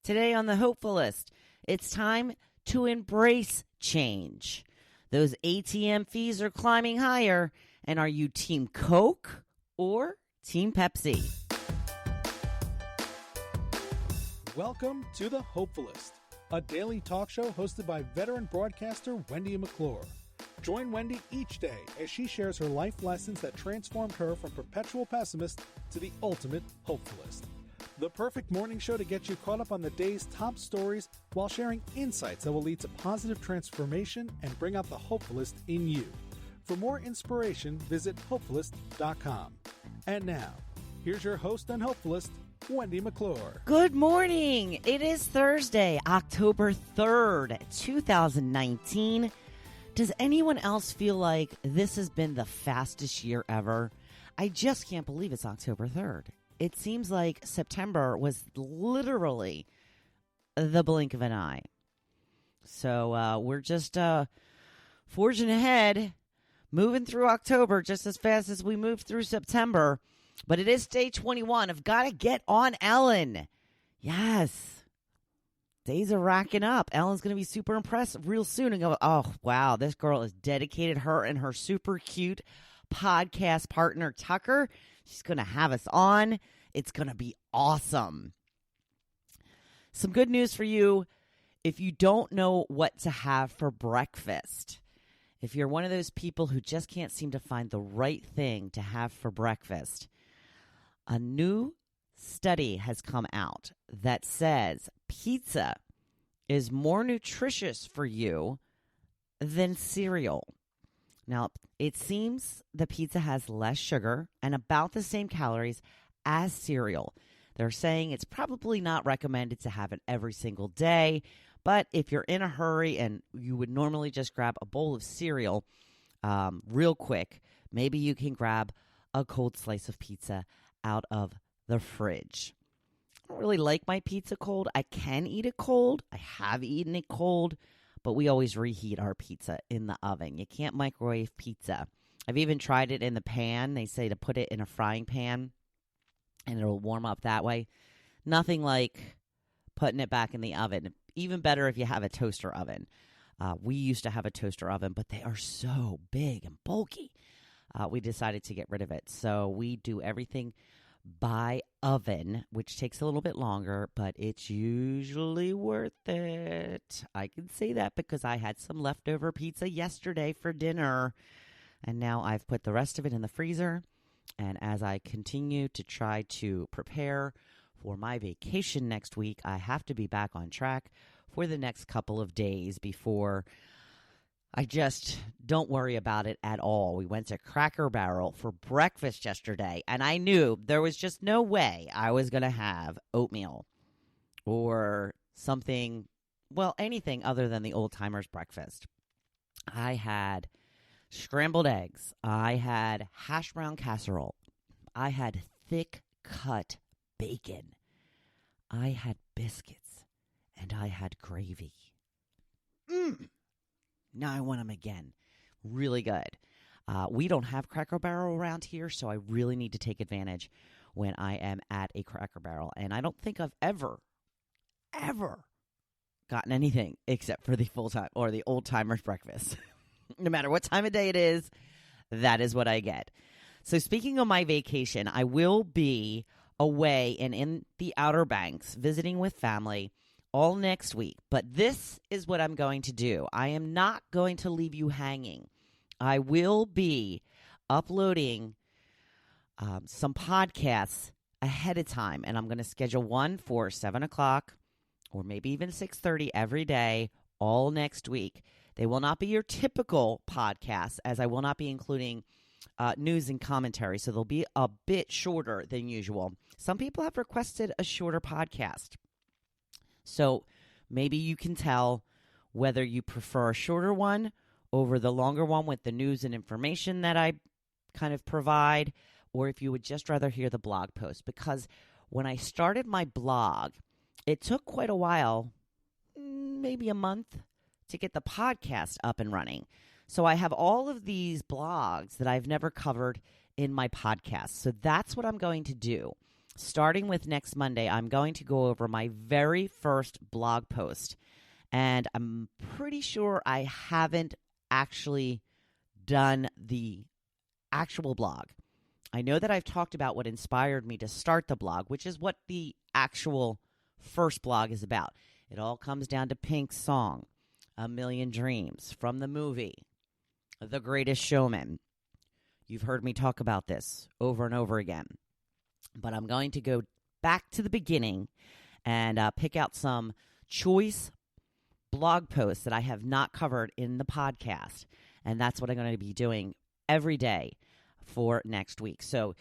Today on the Hopefulist, it's time to embrace change. Those ATM fees are climbing higher, and are you Team Coke or Team Pepsi? Welcome to the Hopefulist, a daily talk show hosted by veteran broadcaster Wendy McClure. Join Wendy each day as she shares her life lessons that transformed her from perpetual pessimist to the ultimate hopefulist. The perfect morning show to get you caught up on the day's top stories while sharing insights that will lead to positive transformation and bring out the hopefulist in you. For more inspiration, visit hopefulist.com. And now, here's your host and hopefulist, Wendy McClure. Good morning. It is Thursday, October 3rd, 2019. Does anyone else feel like this has been the fastest year ever? I just can't believe it's October 3rd. It seems like September was literally the blink of an eye. So we're just forging ahead, moving through October just as fast as we moved through September. But it is day 21 of Gotta Get on Ellen. Yes. Days are racking up. Ellen's going to be super impressed real soon and go, oh, wow, this girl is dedicated. Her and her super cute podcast partner, Tucker. She's going to have us on. It's going to be awesome. Some good news for you if you don't know what to have for breakfast. If you're one of those people who just can't seem to find the right thing to have for breakfast, a new study has come out that says pizza is more nutritious for you than cereal. Now, it seems the pizza has less sugar and about the same calories as cereal. They're saying it's probably not recommended to have it every single day, but if you're in a hurry and you would normally just grab a bowl of cereal real quick, maybe you can grab a cold slice of pizza out of the fridge. I don't really like my pizza cold. I can eat it cold. I have eaten it cold. But we always reheat our pizza in the oven. You can't microwave pizza. I've even tried it in the pan. They say to put it in a frying pan, and it'll warm up that way. Nothing like putting it back in the oven. Even better if you have a toaster oven. We used to have a toaster oven, but they are so big and bulky. We decided to get rid of it. So we do everything by oven, which takes a little bit longer, but it's usually worth it. I can say that because I had some leftover pizza yesterday for dinner, and now I've put the rest of it in the freezer. And as I continue to try to prepare for my vacation next week, I have to be back on track for the next couple of days before I just don't worry about it at all. We went to Cracker Barrel for breakfast yesterday, and I knew there was just no way I was going to have oatmeal or something, well, anything other than the old-timers breakfast. I had scrambled eggs. I had hash brown casserole. I had thick-cut bacon. I had biscuits, and I had gravy. Now I want them again. Really good. We don't have Cracker Barrel around here, so I really need to take advantage when I am at a Cracker Barrel. And I don't think I've ever gotten anything except for the full-time or the old-timers breakfast. No matter what time of day it is, that is what I get. So speaking of my vacation, I will be away and in the Outer Banks visiting with family all next week. But this is what I'm going to do. I am not going to leave you hanging. I will be uploading some podcasts ahead of time, and I'm going to schedule one for 7 o'clock or maybe even 6:30 every day all next week. They will not be your typical podcasts, as I will not be including news and commentary, so they'll be a bit shorter than usual. Some people have requested a shorter podcast. So maybe you can tell whether you prefer a shorter one over the longer one with the news and information that I kind of provide, or if you would just rather hear the blog post. Because when I started my blog, it took quite a while, maybe a month, to get the podcast up and running. So I have all of these blogs that I've never covered in my podcast. So that's what I'm going to do. starting with next Monday, I'm going to go over my very first blog post. And I'm pretty sure I haven't actually done the actual blog. I know that I've talked about what inspired me to start the blog, which is what the actual first blog is about. It all comes down to Pink's song, A Million Dreams, from the movie The Greatest Showman. You've heard me talk about this over and over again. But I'm going to go back to the beginning and pick out some choice blog posts that I have not covered in the podcast. And that's what I'm going to be doing every day for next week. So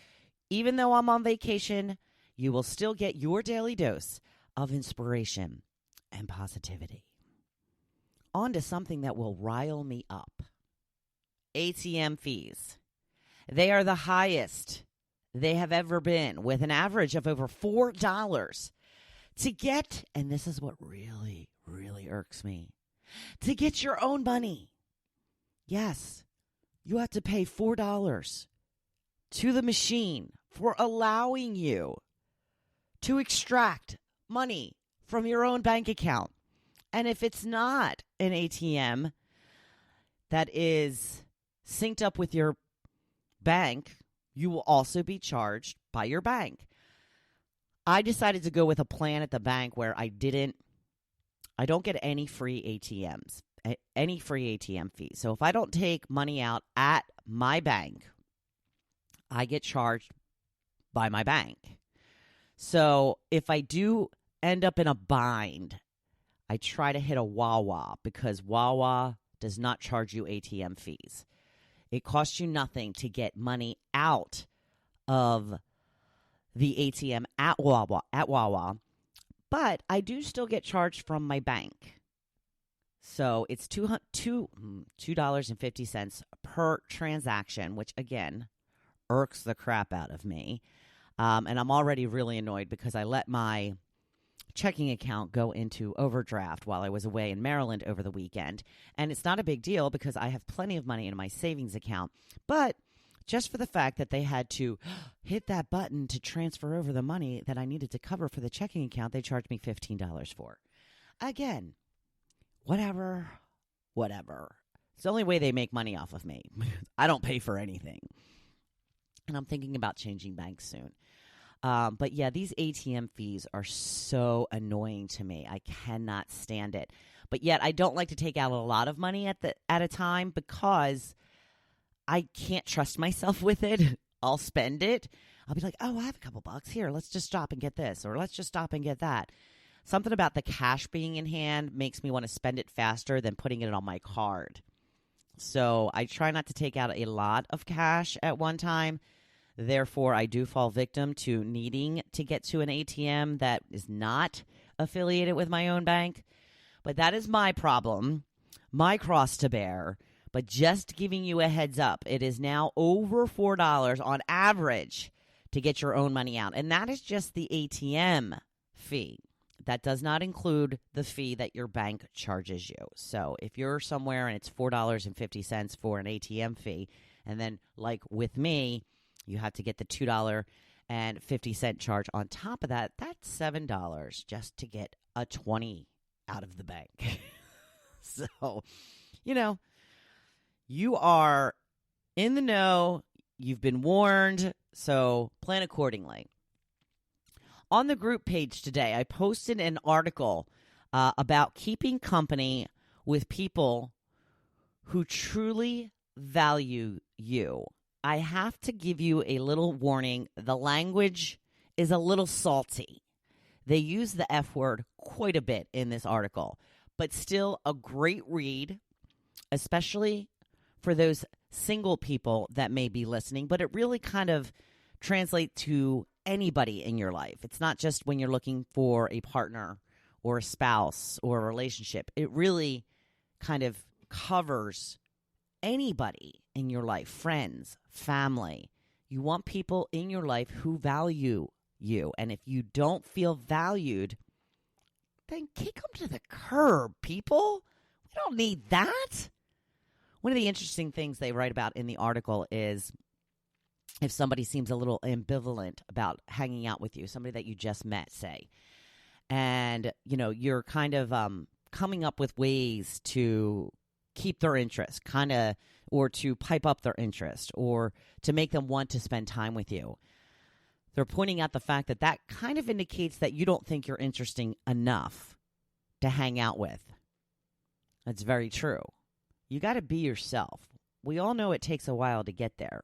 even though I'm on vacation, you will still get your daily dose of inspiration and positivity. On to something that will rile me up. ATM fees. They are the highest they have ever been, with an average of over $4 to get, and this is what really, really irks me, to get your own money. Yes, you have to pay $4 to the machine for allowing you to extract money from your own bank account. And if it's not an ATM that is synced up with your bank, you will also be charged by your bank. I decided to go with a plan at the bank where I don't get any free ATMs, any free ATM fees. So if I don't take money out at my bank, I get charged by my bank. So if I do end up in a bind, I try to hit a Wawa, because Wawa does not charge you ATM fees. It costs you nothing to get money out of the ATM at Wawa, but I do still get charged from my bank. So it's $2.50 per transaction, which again irks the crap out of me. And I'm already really annoyed because I let my checking account go into overdraft while I was away in Maryland over the weekend. And it's not a big deal because I have plenty of money in my savings account. But just for the fact that they had to hit that button to transfer over the money that I needed to cover for the checking account, they charged me $15 for. Again, whatever. It's the only way they make money off of me. I don't pay for anything. And I'm thinking about changing banks soon. But yeah, these ATM fees are so annoying to me. I cannot stand it. But yet I don't like to take out a lot of money at a time because I can't trust myself with it. I'll spend it. I'll be like, oh, I have a couple bucks here. Let's just stop and get this, or let's just stop and get that. Something about the cash being in hand makes me want to spend it faster than putting it on my card. So I try not to take out a lot of cash at one time. Therefore, I do fall victim to needing to get to an ATM that is not affiliated with my own bank. But that is my problem, my cross to bear. But just giving you a heads up, it is now over $4 on average to get your own money out. And that is just the ATM fee. That does not include the fee that your bank charges you. So if you're somewhere and it's $4.50 for an ATM fee, and then like with me, you have to get the $2.50 charge on top of that. That's $7 just to get a 20 out of the bank. So, you are in the know. You've been warned. So plan accordingly. On the group page today, I posted an article about keeping company with people who truly value you. I have to give you a little warning. The language is a little salty. They use the F word quite a bit in this article, but still a great read, especially for those single people that may be listening. But it really kind of translates to anybody in your life. It's not just when you're looking for a partner or a spouse or a relationship. It really kind of covers anybody in your life, friends, family. You want people in your life who value you. And if you don't feel valued, then kick them to the curb, people. We don't need that. One of the interesting things they write about in the article is if somebody seems a little ambivalent about hanging out with you, somebody that you just met, say, and, you're kind of coming up with ways to keep their interest, or to pipe up their interest, or to make them want to spend time with you. They're pointing out the fact that that kind of indicates that you don't think you're interesting enough to hang out with. That's very true. You got to be yourself. We all know it takes a while to get there.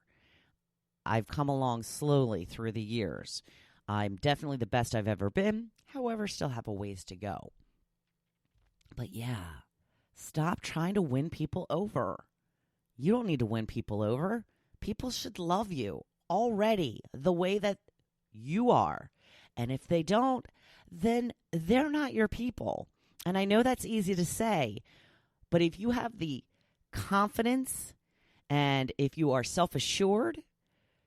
I've come along slowly through the years. I'm definitely the best I've ever been. However, still have a ways to go. But yeah, stop trying to win people over. You don't need to win people over. People should love you already the way that you are. And if they don't, then they're not your people. And I know that's easy to say, but if you have the confidence and if you are self-assured,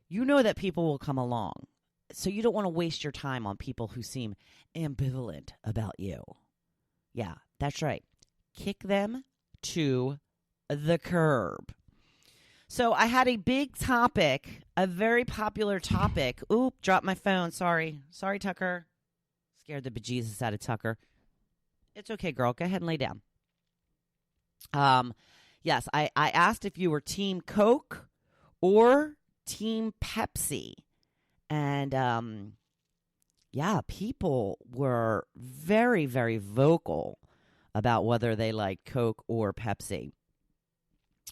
you know that people will come along. So you don't want to waste your time on people who seem ambivalent about you. Yeah, that's right. Kick them to the curb. So I had a big topic, a very popular topic. Oop, dropped my phone. Sorry, Tucker. Scared the bejesus out of Tucker. It's okay, girl. Go ahead and lay down. Yes, I asked if you were Team Coke or Team Pepsi. And, people were very, very vocal about whether they liked Coke or Pepsi.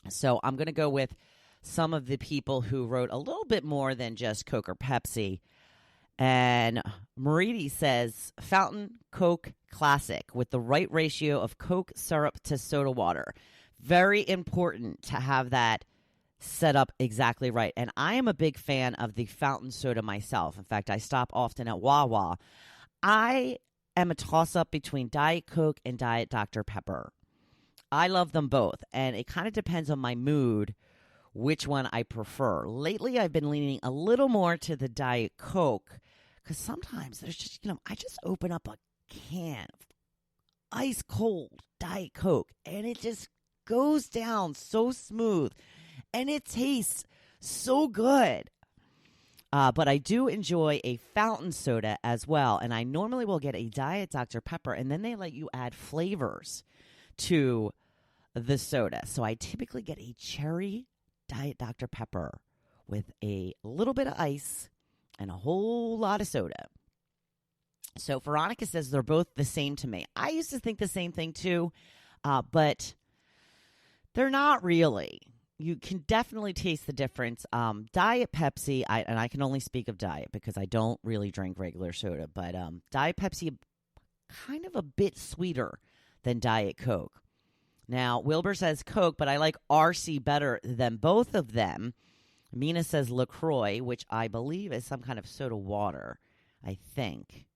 So I'm going to go with some of the people who wrote a little bit more than just Coke or Pepsi. And Mariti says, Fountain Coke Classic with the right ratio of Coke syrup to soda water. Very important to have that set up exactly right. And I am a big fan of the fountain soda myself. In fact, I stop often at Wawa. I am a toss-up between Diet Coke and Diet Dr. Pepper. I love them both, and it kind of depends on my mood which one I prefer. Lately, I've been leaning a little more to the Diet Coke because sometimes there's just, I just open up a can of ice-cold Diet Coke, and it just goes down so smooth. And it tastes so good. But I do enjoy a fountain soda as well. And I normally will get a Diet Dr. Pepper. And then they let you add flavors to the soda. So I typically get a cherry Diet Dr. Pepper with a little bit of ice and a whole lot of soda. So Veronica says they're both the same to me. I used to think the same thing too. But they're not really. You can definitely taste the difference. Diet Pepsi, and I can only speak of Diet because I don't really drink regular soda, but Diet Pepsi kind of a bit sweeter than Diet Coke. Now, Wilbur says Coke, but I like RC better than both of them. Mina says LaCroix, which I believe is some kind of soda water, I think.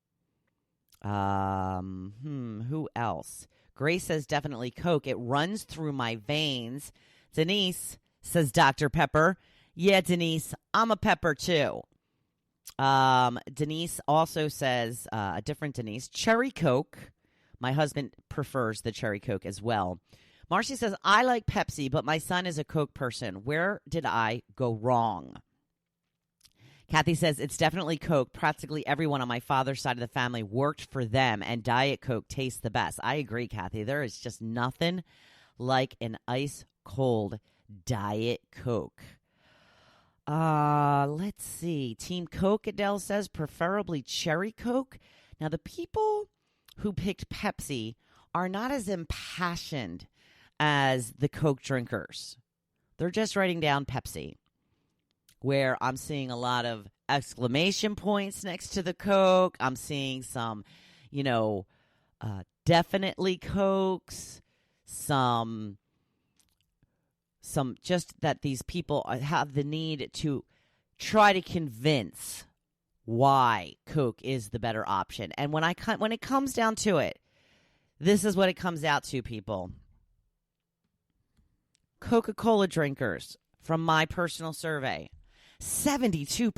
Who else? Grace says definitely Coke. It runs through my veins. Denise says Dr. Pepper. Yeah, Denise, I'm a pepper too. Denise also says, a different Denise, Cherry Coke. My husband prefers the Cherry Coke as well. Marcy says, I like Pepsi, but my son is a Coke person. Where did I go wrong? Kathy says, it's definitely Coke. Practically everyone on my father's side of the family worked for them, and Diet Coke tastes the best. I agree, Kathy. There is just nothing like an ice-cold Diet Coke. Let's see. Team Coke, Adele says, preferably Cherry Coke. Now, the people who picked Pepsi are not as impassioned as the Coke drinkers. They're just writing down Pepsi, where I'm seeing a lot of exclamation points next to the Coke. I'm seeing some, definitely Cokes, some just that these people have the need to try to convince why Coke is the better option. And when it comes down to it, this is what it comes out to, people. Coca-Cola drinkers, from my personal survey, 72%.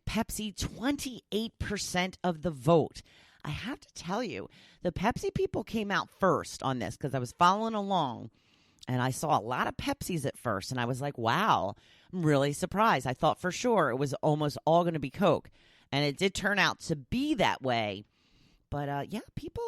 Pepsi, 28% of the vote. I have to tell you, the Pepsi people came out first on this because I was following along, and I saw a lot of Pepsis at first, and I was like, wow. really surprised. I thought for sure it was almost all going to be Coke. And it did turn out to be that way. But, yeah, people